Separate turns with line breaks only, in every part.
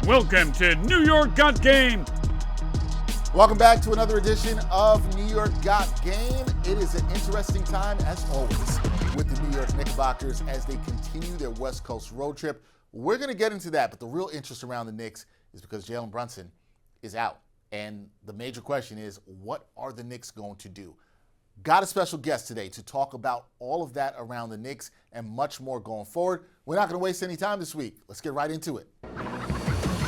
Welcome to New York Got Game.
Welcome back to another edition of New York Got Game. It is an interesting time, as always, with the New York Knickerbockers as they continue their West Coast road trip. We're going to get into that, but the real interest around the Knicks is because Jalen Brunson is out. And the major question is, what are the Knicks going to do? Got a special guest today to talk about all of that around the Knicks and much more going forward. We're not going to waste any time this week. Let's get right into it.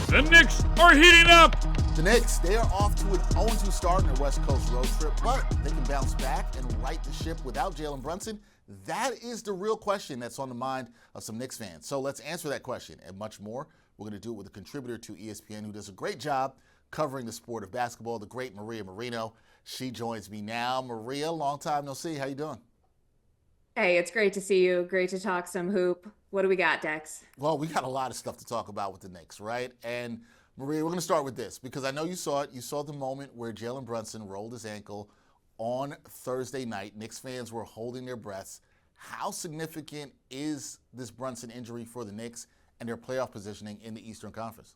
The Knicks are heating up.
The Knicks, they are off to an 0-2 start in their West Coast road trip, but they can bounce back and right the ship without Jalen Brunson. That is the real question that's on the mind of some Knicks fans. So let's answer that question and much more. We're going to do it with a contributor to ESPN who does a great job covering the sport of basketball, the great Maria Marino. She joins me now. Maria, long time no see. How you doing?
Hey, it's great to see you. Great to talk some hoop. What do we got, Dex?
Well, we got a lot of stuff to talk about with the Knicks, right? And Maria, we're going to start with this because I know you saw it. You saw the moment where Jalen Brunson rolled his ankle on Thursday night. Knicks fans were holding their breaths. How significant is this Brunson injury for the Knicks and their playoff positioning in the Eastern Conference?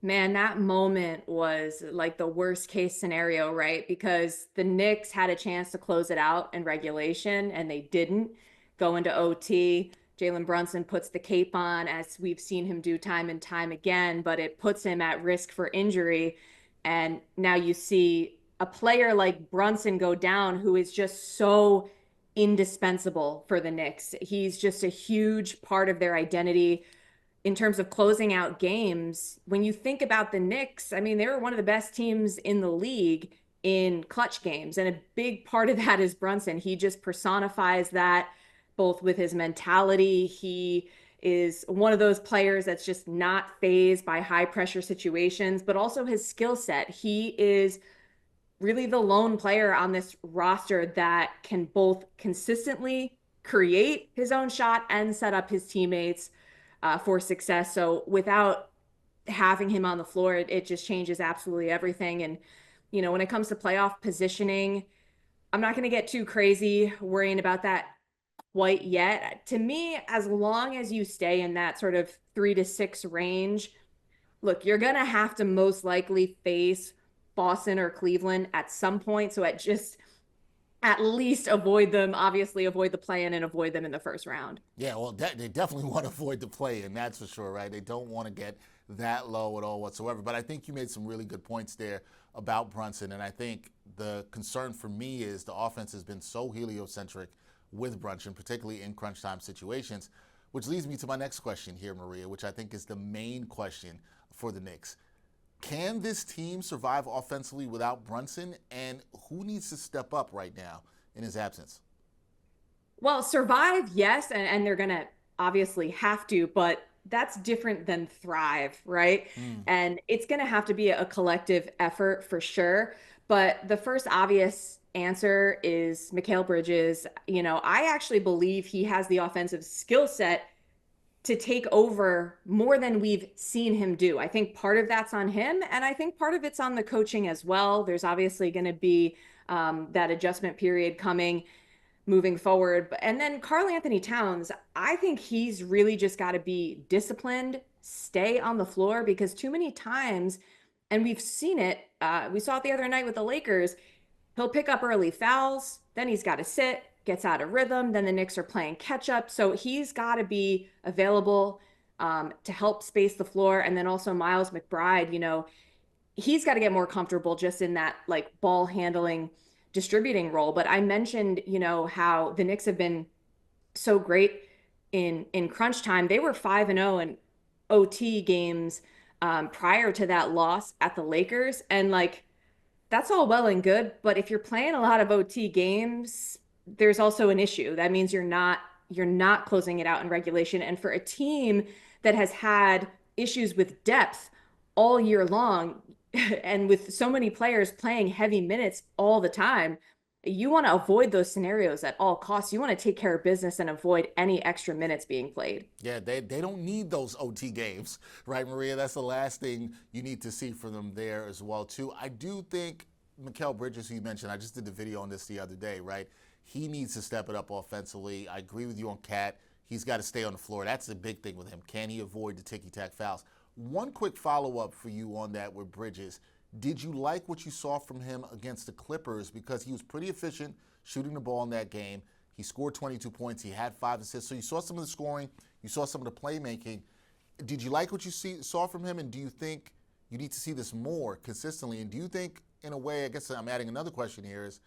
Man, that moment was like the worst case scenario, right? Because the Knicks had a chance to close it out in regulation and they didn't go into OT. Jalen Brunson puts the cape on, as we've seen him do time and time again, but it puts him at risk for injury. And now you see a player like Brunson go down who is just so indispensable for the Knicks. He's just a huge part of their identity in terms of closing out games. When you think about the Knicks, I mean, they were one of the best teams in the league in clutch games. And a big part of that is Brunson. He just personifies that both with his mentality. He is one of those players that's just not fazed by high pressure situations, but also his skill set. He is really the lone player on this roster that can both consistently create his own shot and set up his teammates for success. So without having him on the floor, it just changes absolutely everything. And, you know, when it comes to playoff positioning, I'm not going to get too crazy worrying about that quite yet. To me, as long as you stay in that sort of 3 to 6 range, look, you're going to have to most likely face Boston or Cleveland at some point. So at least avoid them, obviously avoid the play-in and avoid them in the first round.
Yeah, well, they definitely want to avoid the play-in, that's for sure, right? They don't want to get that low at all whatsoever. But I think you made some really good points there about Brunson, and I think the concern for me is the offense has been so heliocentric with Brunson, particularly in crunch time situations, which leads me to my next question here, Maria, which I think is the main question for the Knicks. Can this team survive offensively without Brunson, and who needs to step up right now in his absence?
Well, survive, yes, and they're going to obviously have to, but that's different than thrive, right? And it's going to have to be a collective effort for sure. But the first obvious answer is Mikal Bridges. You know, I actually believe he has the offensive skill set to take over more than we've seen him do. I think part of that's on him, and I think part of it's on the coaching as well. There's obviously going to be that adjustment period coming moving forward. And then Karl-Anthony Towns, I think he's really just got to be disciplined, stay on the floor, because too many times, and we've seen it, we saw it the other night with the Lakers, he'll pick up early fouls, then he's got to sit, gets out of rhythm, then the Knicks are playing catch up. So he's got to be available to help space the floor. And then also Miles McBride, you know, he's got to get more comfortable just in that like ball handling, distributing role. But I mentioned, you know, how the Knicks have been so great in crunch time. They were 5-0 in OT games prior to that loss at the Lakers. And like, that's all well and good, but if you're playing a lot of OT games, there's also an issue. That means you're not closing it out in regulation. And for a team that has had issues with depth all year long, and with so many players playing heavy minutes all the time, you want to avoid those scenarios at all costs. You want to take care of business and avoid any extra minutes being played.
Yeah, they don't need those OT games, right, Maria? That's the last thing you need to see from them there as well, too. I do think Mikal Bridges, who you mentioned, I just did the video on this the other day, right? He needs to step it up offensively. I agree with you on KAT. He's got to stay on the floor. That's the big thing with him. Can he avoid the ticky-tack fouls? One quick follow-up for you on that with Bridges. Did you like what you saw from him against the Clippers? Because he was pretty efficient shooting the ball in that game. He scored 22 points. He had 5 assists. So you saw some of the scoring. You saw some of the playmaking. Did you like what you saw from him? And do you think you need to see this more consistently? And do you think, in a way, I guess I'm adding another question here, is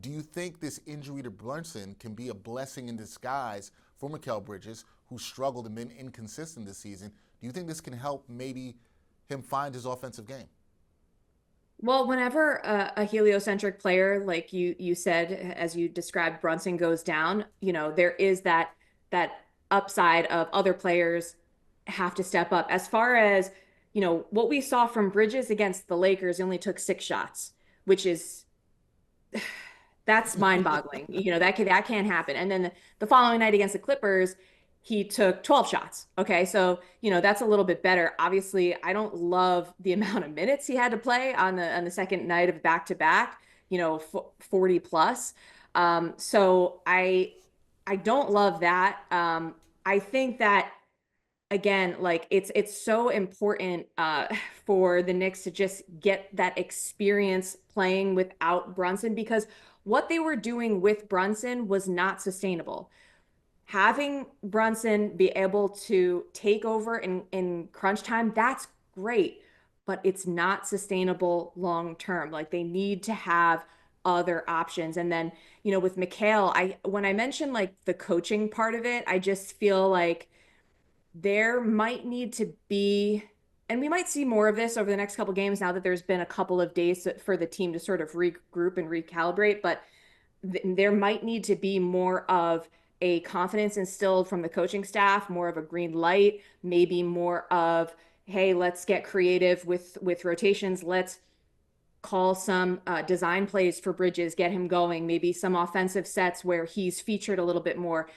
do you think this injury to Brunson can be a blessing in disguise for Mikal Bridges, who struggled and been inconsistent this season? Do you think this can help maybe him find his offensive game?
Well, whenever a heliocentric player, like you said, as you described, Brunson goes down, there is that upside of other players have to step up. As far as, what we saw from Bridges against the Lakers, he only took 6 shots, which is that's mind-boggling. That can't happen. And then the following night against the Clippers, he took 12 shots. Okay. So, that's a little bit better. Obviously, I don't love the amount of minutes he had to play on the second night of back-to-back, 40 plus. So I don't love that. I think that, again, like it's so important for the Knicks to just get that experience playing without Brunson, because what they were doing with Brunson was not sustainable. Having Brunson be able to take over in crunch time, that's great, but it's not sustainable long term. Like, they need to have other options. And then, with Mikal, when I mentioned like the coaching part of it, I just feel like there might need to be, and we might see more of this over the next couple games now that there's been a couple of days for the team to sort of regroup and recalibrate, but there might need to be more of a confidence instilled from the coaching staff, more of a green light, maybe more of, hey, let's get creative with rotations. Let's call some design plays for Bridges, get him going, maybe some offensive sets where he's featured a little bit more,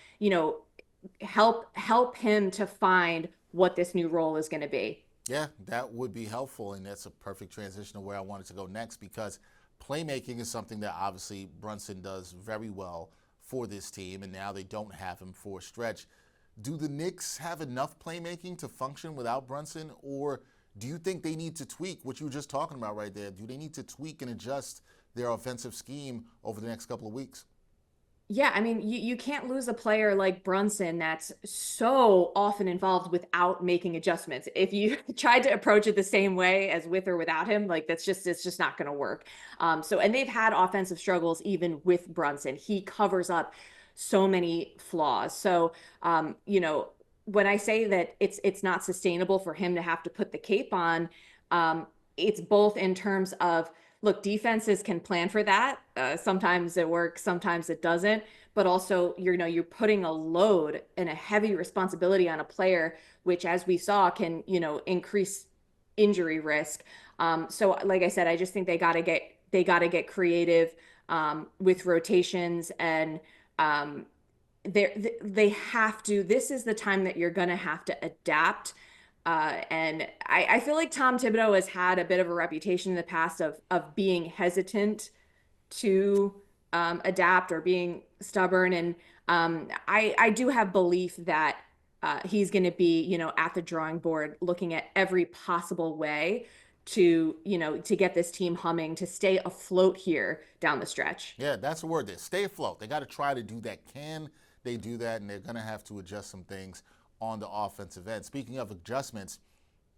help him to find what this new role is going to be.
Yeah, that would be helpful, and that's a perfect transition to where I wanted to go next, because playmaking is something that obviously Brunson does very well for this team, and now they don't have him for a stretch. Do the Knicks have enough playmaking to function without Brunson, or do you think they need to tweak what you were just talking about right there? Do they need to tweak and adjust their offensive scheme over the next couple of weeks?
Yeah, I mean, you can't lose a player like Brunson that's so often involved without making adjustments. If you tried to approach it the same way as with or without him, like it's just not going to work. And they've had offensive struggles even with Brunson. He covers up so many flaws. So, when I say that it's not sustainable for him to have to put the cape on, it's both in terms of, look, defenses can plan for that. Sometimes it works, sometimes it doesn't. But also, you're putting a load and a heavy responsibility on a player, which, as we saw, can increase injury risk. So, like I said, I just think they got to get creative with rotations, and they have to. This is the time that you're going to have to adapt. And I feel like Tom Thibodeau has had a bit of a reputation in the past of being hesitant to adapt or being stubborn. And I do have belief that he's going to be, at the drawing board, looking at every possible way to get this team humming, to stay afloat here down the stretch.
Yeah, that's the word there. Stay afloat. They got to try to do that. Can they do that? And they're going to have to adjust some things on the offensive end. Speaking of adjustments,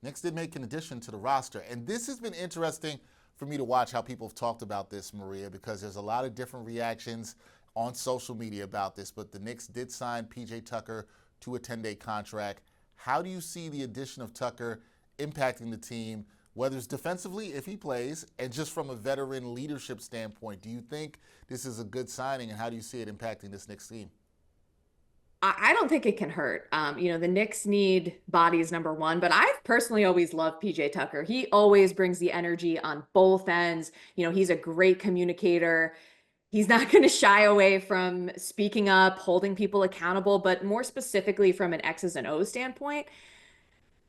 Knicks did make an addition to the roster. And this has been interesting for me to watch how people have talked about this, Maria, because there's a lot of different reactions on social media about this. But the Knicks did sign P.J. Tucker to a 10-day contract. How do you see the addition of Tucker impacting the team, whether it's defensively, if he plays, and just from a veteran leadership standpoint? Do you think this is a good signing, and how do you see it impacting this Knicks team?
I don't think it can hurt. The Knicks need bodies, number one, but I've personally always loved PJ Tucker. He always brings the energy on both ends. He's a great communicator. He's not going to shy away from speaking up, holding people accountable, but more specifically from an X's and O's standpoint,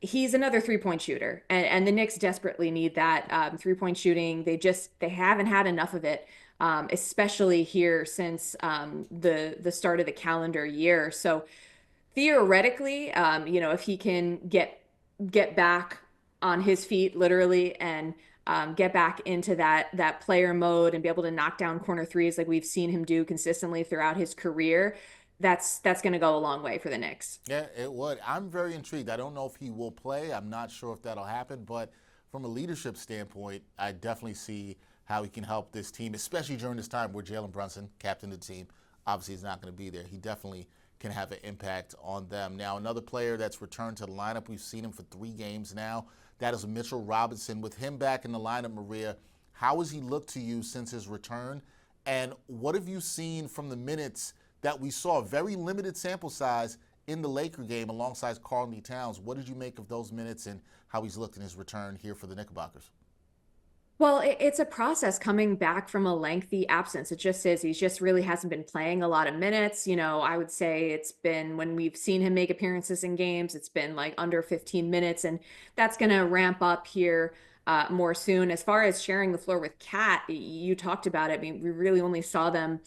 he's another three-point shooter, and the Knicks desperately need that three-point shooting. They haven't had enough of it. Especially here since the start of the calendar year. So theoretically, if he can get get back on his feet literally and get back into that player mode and be able to knock down corner threes like we've seen him do consistently throughout his career, that's going to go a long way for the Knicks.
Yeah, it would. I'm very intrigued. I don't know if he will play. I'm not sure if that'll happen, but from a leadership standpoint, I definitely see how he can help this team, especially during this time where Jalen Brunson, captain of the team, obviously is not going to be there. He definitely can have an impact on them. Now, another player that's returned to the lineup, we've seen him for 3 games now. That is Mitchell Robinson. With him back in the lineup, Maria, how has he looked to you since his return? And what have you seen from the minutes that we saw, very limited sample size in the Laker game alongside Karl-Anthony Towns? What did you make of those minutes and how he's looked in his return here for the Knickerbockers?
Well, it's a process coming back from a lengthy absence. It just is. He just really hasn't been playing a lot of minutes. I would say it's been, when we've seen him make appearances in games, it's been like under 15 minutes, and that's going to ramp up here more soon. As far as sharing the floor with KAT, you talked about it. I mean, we really only saw them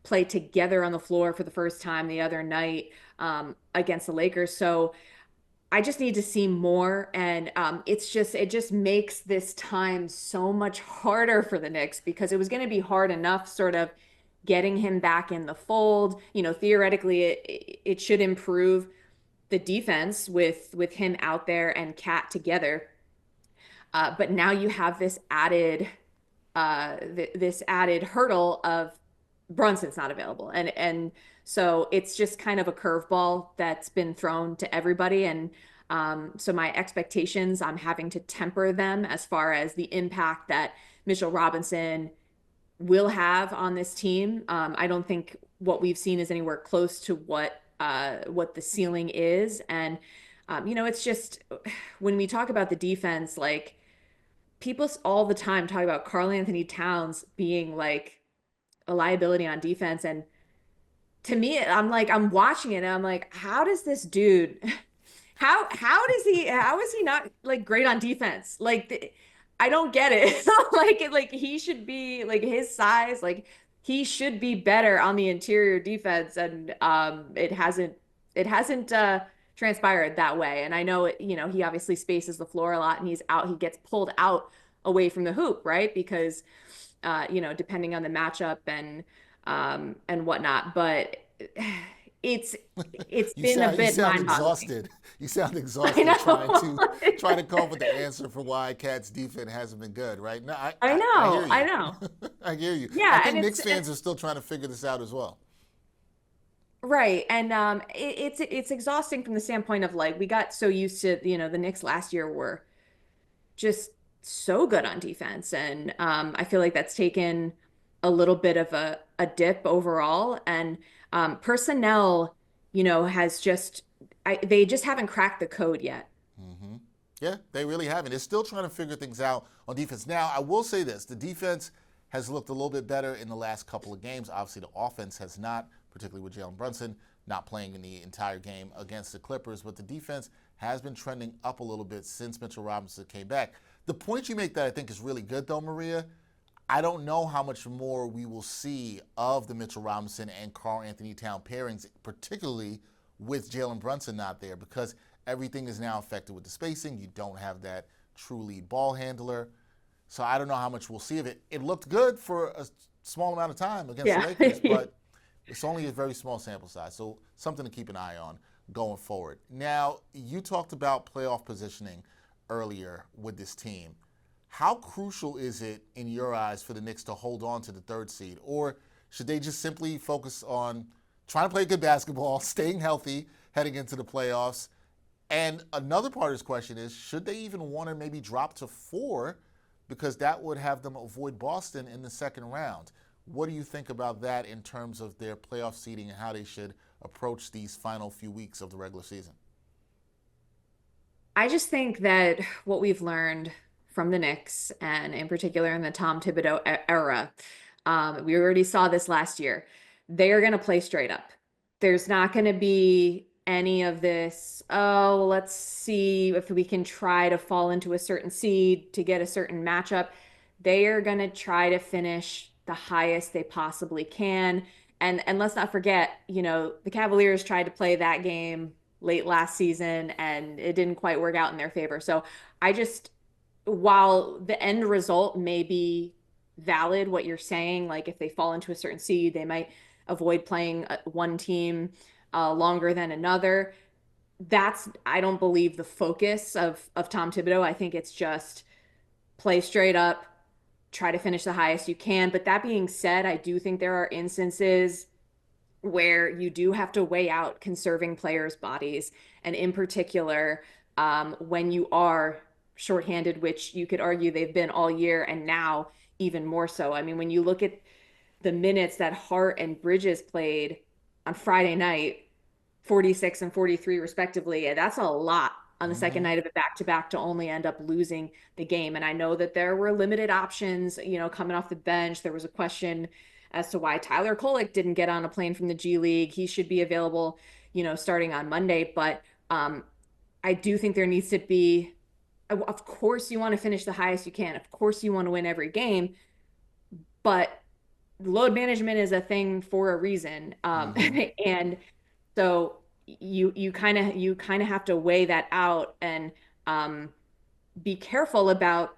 play together on the floor for the first time the other night against the Lakers. So I just need to see more. And it just makes this time so much harder for the Knicks, because it was going to be hard enough sort of getting him back in the fold. Theoretically, it should improve the defense with him out there and KAT together. But now you have this added hurdle of Brunson's not available. And so it's just kind of a curveball that's been thrown to everybody. And so my expectations, I'm having to temper them as far as the impact that Mitchell Robinson will have on this team. I don't think what we've seen is anywhere close to what the ceiling is. And it's just, when we talk about the defense, like, people all the time talk about Karl-Anthony Towns being like a liability on defense. And to me, I'm watching it and I'm like, how does this dude, how is he not like great on defense? Like, I don't get it. Like he should be, like, his size, like he should be better on the interior defense. And it hasn't transpired that way. And I know he obviously spaces the floor a lot, and he gets pulled out away from the hoop, right? Because depending on the matchup and whatnot. But it's been a bit mind-boggling.
You sound exhausted trying to come up with the answer for why KAT's defense hasn't been good, right? No,
I know. I know.
I hear you.
Yeah,
I think Knicks fans are still trying to figure this out as well.
Right. And it's exhausting from the standpoint of, like, we got so used to, the Knicks last year were just so good on defense. And I feel like that's taken a little bit of a dip overall. And personnel, has they just haven't cracked the code yet.
Mm-hmm. Yeah, they really haven't. They're still trying to figure things out on defense. Now, I will say this. The defense has looked a little bit better in the last couple of games. Obviously, the offense has not, particularly with Jalen Brunson not playing in the entire game against the Clippers. But the defense has been trending up a little bit since Mitchell Robinson came back. The point you make that I think is really good, though, Maria, I don't know how much more we will see of the Mitchell Robinson and Karl-Anthony Towns pairings, particularly with Jalen Brunson not there, because everything is now affected with the spacing. You don't have that true lead ball handler. So I don't know how much we'll see of it. It looked good for a small amount of time against the Lakers, but it's only a very small sample size. So something to keep an eye on going forward. Now, you talked about playoff positioning earlier with this team. How crucial is it, in your eyes, for the Knicks to hold on to the 3rd seed? Or should they just simply focus on trying to play good basketball, staying healthy, heading into the playoffs? And another part of this question is, should they even want to maybe drop to 4, because that would have them avoid Boston in the 2nd round? What do you think about that in terms of their playoff seeding and how they should approach these final few weeks of the regular season?
I just think that what we've learned from the Knicks, and in particular in the Tom Thibodeau era, we already saw this last year. They are going to play straight up. There's not going to be any of this, oh, let's see if we can try to fall into a certain seed to get a certain matchup. They are going to try to finish the highest they possibly can. And let's not forget, the Cavaliers tried to play that game late last season, and it didn't quite work out in their favor. So I just, while the end result may be valid, what you're saying, like if they fall into a certain seed, they might avoid playing one team longer than another. That's, I don't believe, the focus of Tom Thibodeau. I think it's just play straight up, try to finish the highest you can. But that being said, I do think there are instances where you do have to weigh out conserving players' bodies. And in particular, when you are shorthanded, which you could argue they've been all year and now even more so. I mean, when you look at the minutes that Hart and Bridges played on Friday night, 46 and 43 respectively, that's a lot on the second night of a back-to-back to only end up losing the game. And I know that there were limited options, coming off the bench. There was a question as to why Tyler Kolek didn't get on a plane from the G League. He should be available, starting on Monday. But I do think there needs to be, of course, you want to finish the highest you can. Of course, you want to win every game. But load management is a thing for a reason. And so you kind of have to weigh that out and be careful about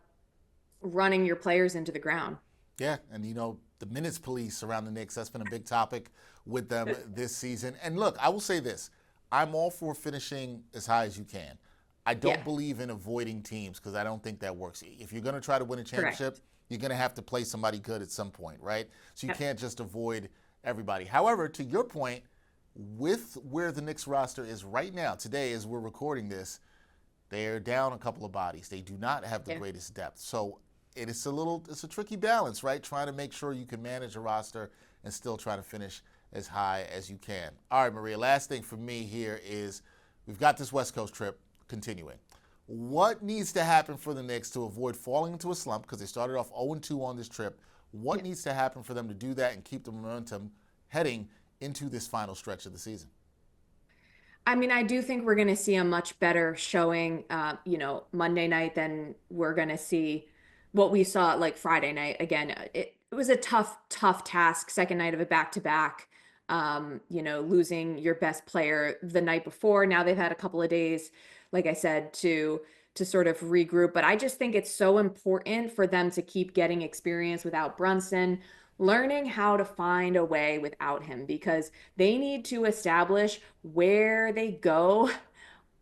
running your players into the ground.
Yeah, and the minutes police around the Knicks, that's been a big topic with them this season. And look, I will say this. I'm all for finishing as high as you can. I don't believe in avoiding teams because I don't think that works. If you're going to try to win a championship,
Correct.
You're going to have to play somebody good at some point, right? So you can't just avoid everybody. However, to your point, with where the Knicks roster is right now, today as we're recording this, they're down a couple of bodies. They do not have the greatest depth. So it's a tricky balance, right? Trying to make sure you can manage a roster and still try to finish as high as you can. All right, Maria, last thing for me here is we've got this West Coast trip continuing. What needs to happen for the Knicks to avoid falling into a slump, because they started off 0-2 on this trip? What needs to happen for them to do that and keep the momentum heading into this final stretch of the season?
I mean, I do think we're going to see a much better showing, Monday night than we're going to see what we saw like Friday night. Again, it was a tough task, second night of a back-to-back, losing your best player the night before. Now they've had a couple of days, like I said, to sort of regroup. But I just think it's so important for them to keep getting experience without Brunson, learning how to find a way without him, because they need to establish where they go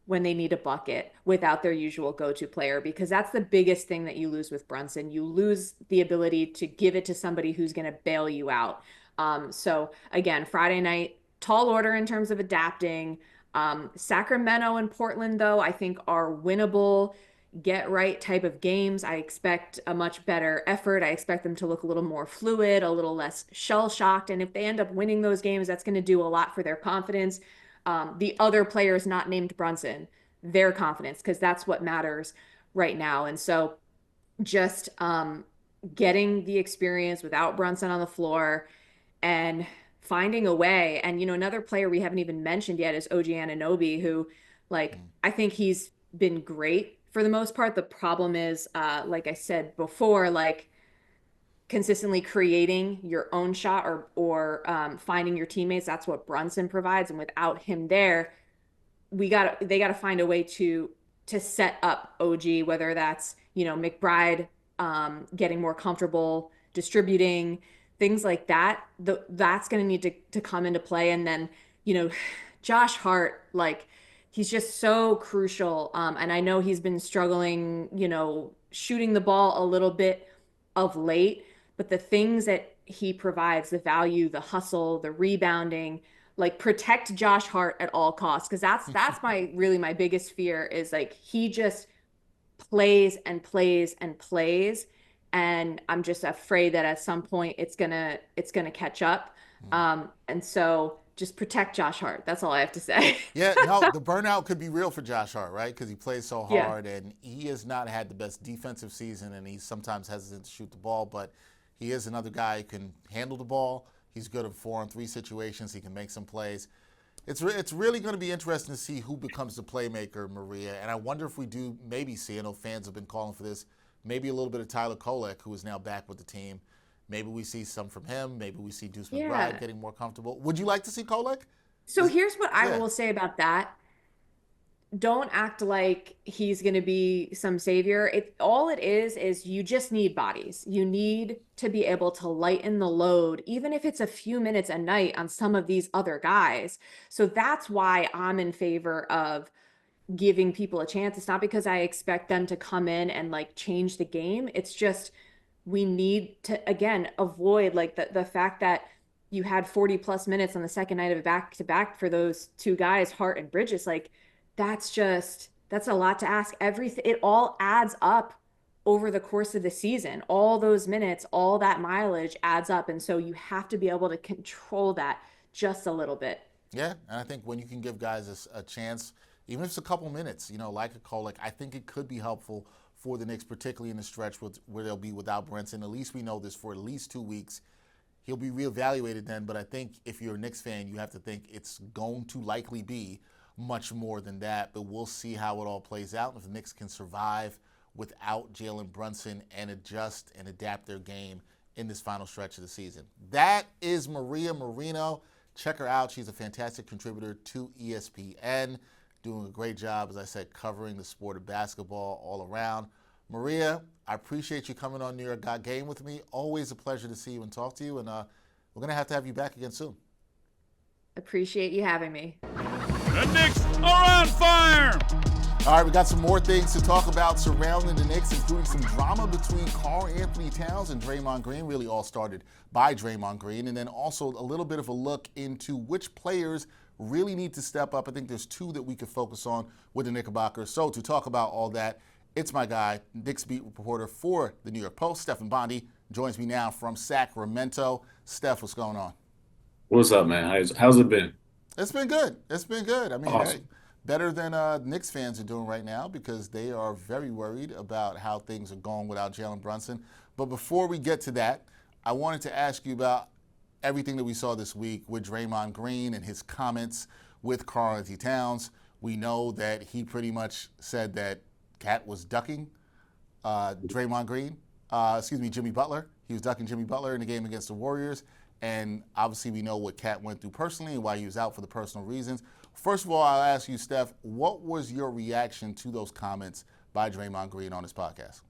when they need a bucket without their usual go-to player, because that's the biggest thing that you lose with Brunson. You lose the ability to give it to somebody who's going to bail you out. So again, Friday night, tall order in terms of adapting. Sacramento and Portland, though, I think are winnable, get right type of games. I expect a much better effort. I expect them to look a little more fluid, a little less shell-shocked. And if they end up winning those games, that's going to do a lot for their confidence. The other players not named Brunson, their confidence, because that's what matters right now. And so just getting the experience without Brunson on the floor and finding a way. And, another player we haven't even mentioned yet is OG Anunoby, who, I think he's been great for the most part. The problem is, like I said before, consistently creating your own shot or finding your teammates. That's what Brunson provides. And without him there, they got to find a way to set up OG, whether that's, McBride getting more comfortable distributing, things like that. That's going to need to come into play. And then, Josh Hart, he's just so crucial. And I know he's been struggling, shooting the ball a little bit of late, but the things that he provides, the value, the hustle, the rebounding, protect Josh Hart at all costs. Cause that's my biggest fear is he just plays and plays and plays. And I'm just afraid that at some point it's gonna catch up. And so just protect Josh Hart. That's all I have to say.
Yeah, no, the burnout could be real for Josh Hart, right? Because he plays so hard, and he has not had the best defensive season, and he's sometimes hesitant to shoot the ball, but he is another guy who can handle the ball. He's good at 4-on-3 situations. He can make some plays. It's really going to be interesting to see who becomes the playmaker, Maria, and I wonder if we do maybe see, I know fans have been calling for this, maybe a little bit of Tyler Kolek, who is now back with the team. Maybe we see some from him. Maybe we see Deuce McBride getting more comfortable. Would you like to see Kolek?
So here's what I will say about that. don't act like he's going to be some savior. All it is you just need bodies. You need to be able to lighten the load, even if it's a few minutes a night on some of these other guys. So that's why I'm in favor of giving people a chance. It's not because I expect them to come in and like change the game. It's just we need to again avoid like the fact that you had 40 plus minutes on the second night of a back to back for those two guys, Hart and Bridges. Like that's a lot to ask. Everything it all adds up over the course of the season. All those minutes, all that mileage adds up. And so you have to be able to control that just a little bit.
Yeah, and I think when you can give guys a chance, even if it's a couple minutes, like a call, like I think it could be helpful for the Knicks, particularly in the stretch where they'll be without Brunson. At least we know this for at least 2 weeks. He'll be reevaluated then, but I think if you're a Knicks fan, you have to think it's going to likely be much more than that. But we'll see how it all plays out. If the Knicks can survive without Jalen Brunson and adjust and adapt their game in this final stretch of the season. That is Maria Marino. Check her out. She's a fantastic contributor to ESPN, doing a great job, as I said, covering the sport of basketball all around. Maria, I appreciate you coming on New York Got Game with me. Always a pleasure to see you and talk to you, and we're going to have you back again soon.
Appreciate you having me.
The Knicks are on fire!
All right, we got some more things to talk about surrounding the Knicks, including some drama between Karl-Anthony Towns and Draymond Green. Really all started by Draymond Green. And then also a little bit of a look into which players really need to step up. I think there's two that we could focus on with the Knickerbockers. So to talk about all that, it's my guy, Knicks beat reporter for the New York Post, Stefan Bondy, joins me now from Sacramento. Steph, what's going on?
What's up, man? How's it been?
It's been good. It's been good. I mean,
Awesome.
hey, better than Knicks fans are doing right now because they are very worried about how things are going without Jalen Brunson. But before we get to that, I wanted to ask you about everything that we saw this week with Draymond Green and his comments with Karl-Anthony Towns. We know that he pretty much said that KAT was ducking Jimmy Butler. He was ducking Jimmy Butler in the game against the Warriors. And obviously we know what KAT went through personally and why he was out for the personal reasons. First of all, I'll ask you, Steph, what was your reaction to those comments by Draymond Green on his podcast?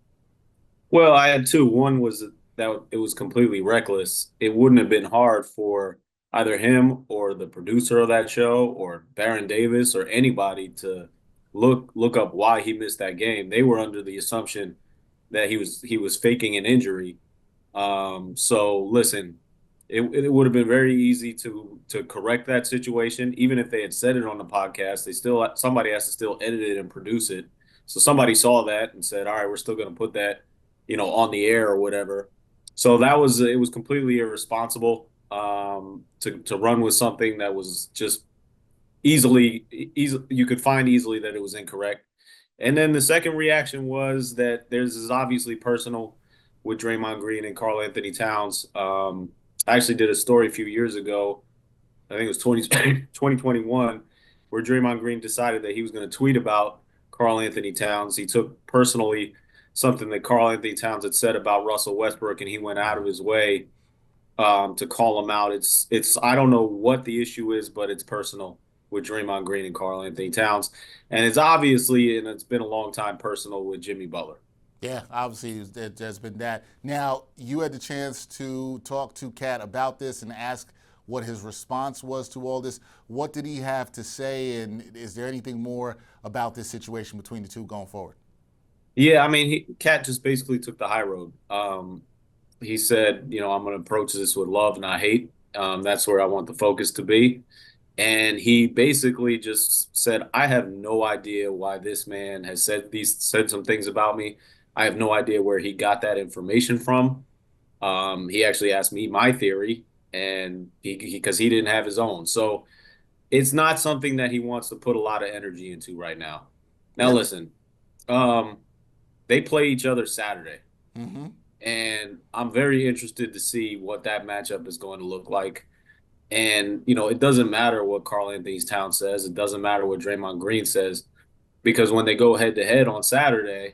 Well, I had two. One was that it was completely reckless. It wouldn't have been hard for either him or the producer of that show or Baron Davis or anybody to look up why he missed that game. They were under the assumption that he was faking an injury. So listen, it would have been very easy to correct that situation. Even if they had said it on the podcast, somebody has to still edit it and produce it. So somebody saw that and said, all right, we're still going to put that, on the air or whatever. So it was completely irresponsible to run with something that was just easily you could find easily that it was incorrect. And then the second reaction was that this is obviously personal with Draymond Green and Karl-Anthony Towns. I actually did a story a few years ago, I think it was 2021, where Draymond Green decided that he was going to tweet about Karl-Anthony Towns. He took personally something that Karl-Anthony Towns had said about Russell Westbrook, and he went out of his way to call him out. It's I don't know what the issue is, but it's personal with Draymond Green and Karl-Anthony Towns. And it's obviously, and it's been a long time, personal with Jimmy Butler.
Yeah, obviously there's been that. Now, you had the chance to talk to KAT about this and ask what his response was to all this. What did he have to say, and is there anything more about this situation between the two going forward?
Yeah, I mean, KAT just basically took the high road. He said, I'm going to approach this with love, not hate. That's where I want the focus to be. And he basically just said, I have no idea why this man has said some things about me. I have no idea where he got that information from. He actually asked me my theory, and because he didn't have his own. So it's not something that he wants to put a lot of energy into right now. Now, listen, they play each other Saturday.
Mm-hmm.
And I'm very interested to see what that matchup is going to look like. And, it doesn't matter what Karl-Anthony Towns says. It doesn't matter what Draymond Green says, because when they go head-to-head on Saturday,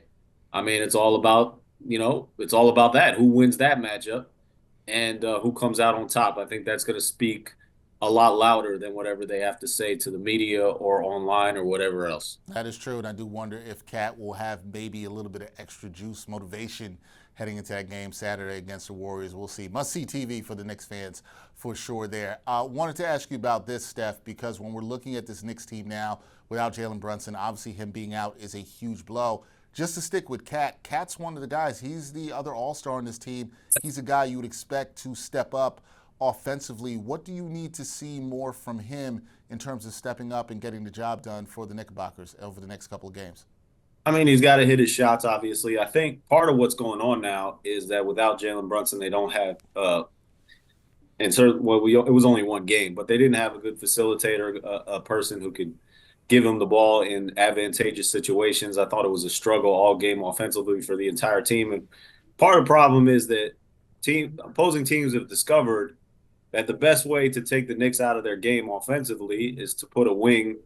I mean, it's all about that. Who wins that matchup and who comes out on top. I think that's going to speak a lot louder than whatever they have to say to the media or online or whatever else.
That is true, and I do wonder if KAT will have maybe a little bit of extra juice, motivation heading into that game Saturday against the Warriors. We'll see. Must-see TV for the Knicks fans for sure there. Wanted to ask you about this, Steph, because when we're looking at this Knicks team now without Jalen Brunson, obviously him being out is a huge blow. Just to stick with KAT's one of the guys. He's the other all-star on this team. He's a guy you would expect to step up offensively. What do you need to see more from him in terms of stepping up and getting the job done for the Knickerbockers over the next couple of games?
I mean, he's got to hit his shots, obviously. I think part of what's going on now is that without Jalen Brunson, they don't have it was only one game, but they didn't have a good facilitator, a person who could give him the ball in advantageous situations. I thought it was a struggle all game offensively for the entire team. And part of the problem is that opposing teams have discovered that the best way to take the Knicks out of their game offensively is to put a wing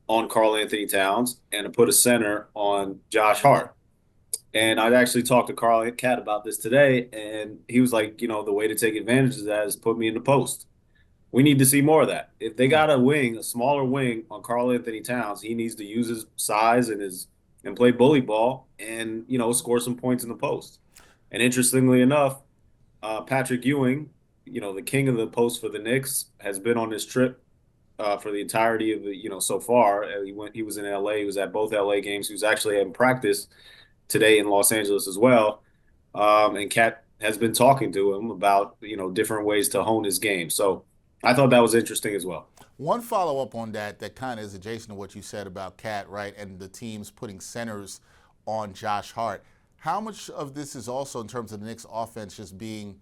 on Karl-Anthony Towns and to put a center on Josh Hart. And I'd actually talked to KAT about this today, and he was like, the way to take advantage of that is put me in the post. We need to see more of that. If they got a smaller wing on Karl-Anthony Towns, he needs to use his size and play bully ball and, score some points in the post. And interestingly enough, Patrick Ewing, the king of the post for the Knicks, has been on this trip for the entirety of the, so far. He was in LA. He was at both LA games. He was actually in practice today in Los Angeles as well. And KAT has been talking to him about, different ways to hone his game. So I thought that was interesting as well.
One follow-up on that kind of is adjacent to what you said about KAT, right, and the teams putting centers on Josh Hart. How much of this is also in terms of the Knicks offense just being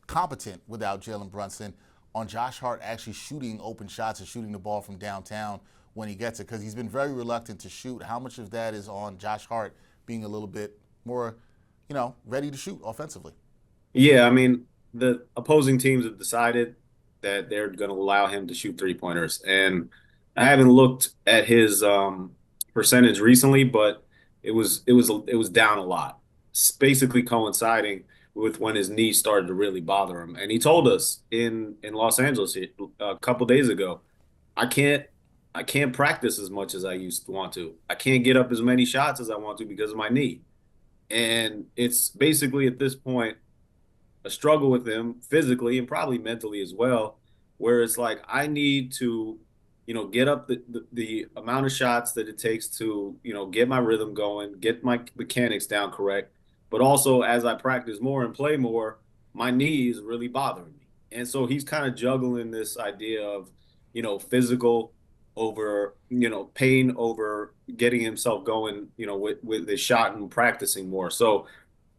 competent without Jalen Brunson on Josh Hart actually shooting open shots and shooting the ball from downtown when he gets it? Because he's been very reluctant to shoot. How much of that is on Josh Hart being a little bit more, ready to shoot offensively?
Yeah, I mean, the opposing teams have decided that they're going to allow him to shoot three-pointers. And I haven't looked at his percentage recently, but it was down a lot. It's basically coinciding with when his knee started to really bother him. And he told us in Los Angeles a couple days ago, I can't practice as much as I used to want to. I can't get up as many shots as I want to because of my knee. And it's basically at this point a struggle with him physically and probably mentally as well, where it's like I need to, get up the amount of shots that it takes to, get my rhythm going, get my mechanics down correct. But also as I practice more and play more, my knee is really bothering me. And so he's kind of juggling this idea of, physical over, pain over getting himself going, with his shot and practicing more. So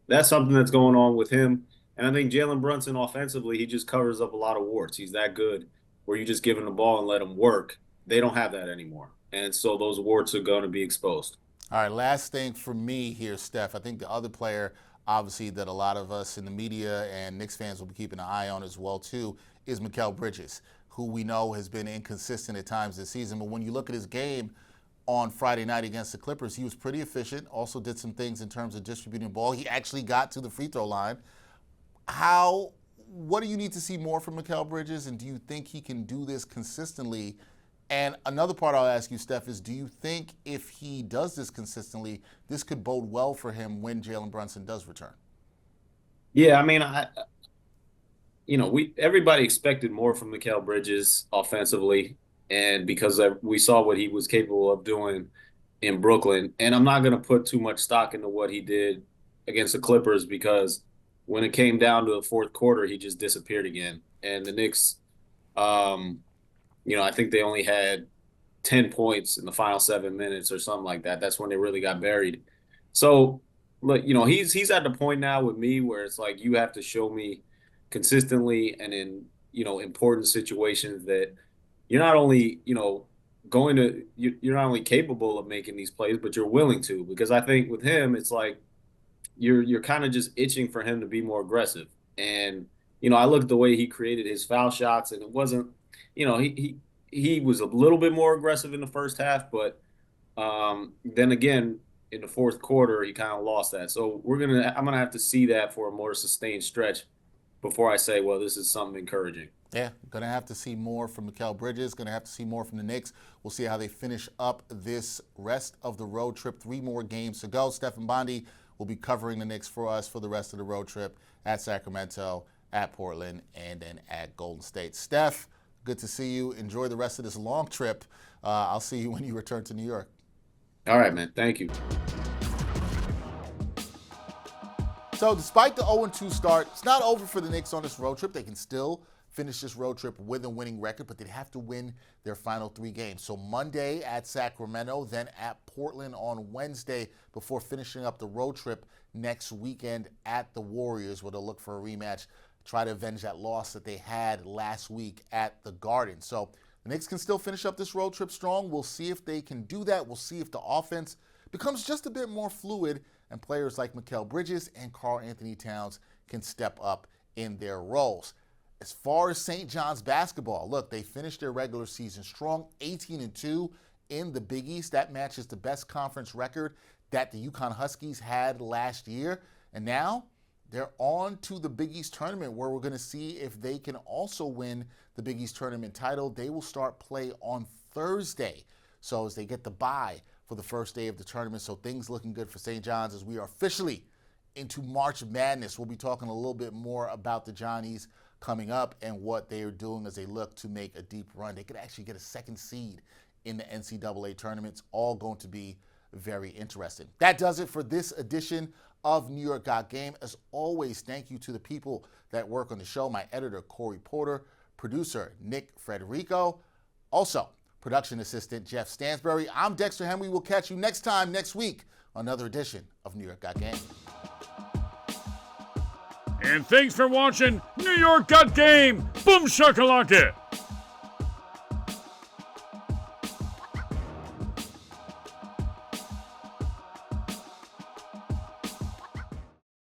that's something that's going on with him. And I think Jalen Brunson offensively, he just covers up a lot of warts. He's that good where you just give him the ball and let him work. They don't have that anymore. And so those warts are going to be exposed.
All right, last thing for me here, Steph. I think the other player, obviously, that a lot of us in the media and Knicks fans will be keeping an eye on as well, too, is Mikal Bridges, who we know has been inconsistent at times this season. But when you look at his game on Friday night against the Clippers, he was pretty efficient, also did some things in terms of distributing the ball. He actually got to the free throw line. What do you need to see more from Mikal Bridges, and do you think he can do this consistently? And another part I'll ask you, Steph, is do you think if he does this consistently, this could bode well for him when Jalen Brunson does return?
Yeah, I mean, everybody expected more from Mikal Bridges offensively, and because we saw what he was capable of doing in Brooklyn. And I'm not going to put too much stock into what he did against the Clippers because when it came down to the fourth quarter, he just disappeared again. And the Knicks, I think they only had 10 points in the final 7 minutes or something like that. That's when they really got buried. So, look, he's at the point now with me where it's like you have to show me consistently and in, important situations that you're not only, you're not only capable of making these plays, but you're willing to. Because I think with him, it's like you're kind of just itching for him to be more aggressive. And, I looked at the way he created his foul shots, and it wasn't, he was a little bit more aggressive in the first half, but then again, in the fourth quarter, he kind of lost that. So I'm gonna have to see that for a more sustained stretch before I say, well, this is something encouraging.
Yeah, going to have to see more from Mikal Bridges, going to have to see more from the Knicks. We'll see how they finish up this rest of the road trip. 3 more games to go. Stefan Bondy will be covering the Knicks for us for the rest of the road trip at Sacramento, at Portland, and then at Golden State. Steph, good to see you. Enjoy the rest of this long trip. I'll see you when you return to New York.
All right, man. Thank you.
So despite the 0-2 start, it's not over for the Knicks on this road trip. They can still finish this road trip with a winning record, but they'd have to win their final 3 games. So Monday at Sacramento, then at Portland on Wednesday, before finishing up the road trip next weekend at the Warriors, where they'll look for a rematch, try to avenge that loss that they had last week at the Garden. So the Knicks can still finish up this road trip strong. We'll see if they can do that. We'll see if the offense becomes just a bit more fluid and players like Mikal Bridges and Karl-Anthony Towns can step up in their roles. As far as St. John's basketball, look, they finished their regular season strong, 18-2 in the Big East. That matches the best conference record that the UConn Huskies had last year. And now they're on to the Big East tournament, where we're going to see if they can also win the Big East tournament title. They will start play on Thursday, so as they get the bye for the first day of the tournament. So things looking good for St. John's as we are officially into March Madness. We'll be talking a little bit more about the Johnnies coming up and what they are doing as they look to make a deep run. They could actually get a 2nd seed in the NCAA tournament. It's all going to be very interesting. That does it for this edition of New York Got Game. As always, thank you to the people that work on the show. My editor, Corey Porter, producer, Nick Frederico, also production assistant, Jeff Stansbury. I'm Dexter Henry. We'll catch you next time next week on another edition of New York Got Game.
And thanks for watching New York Got Game. Boom shakalaka.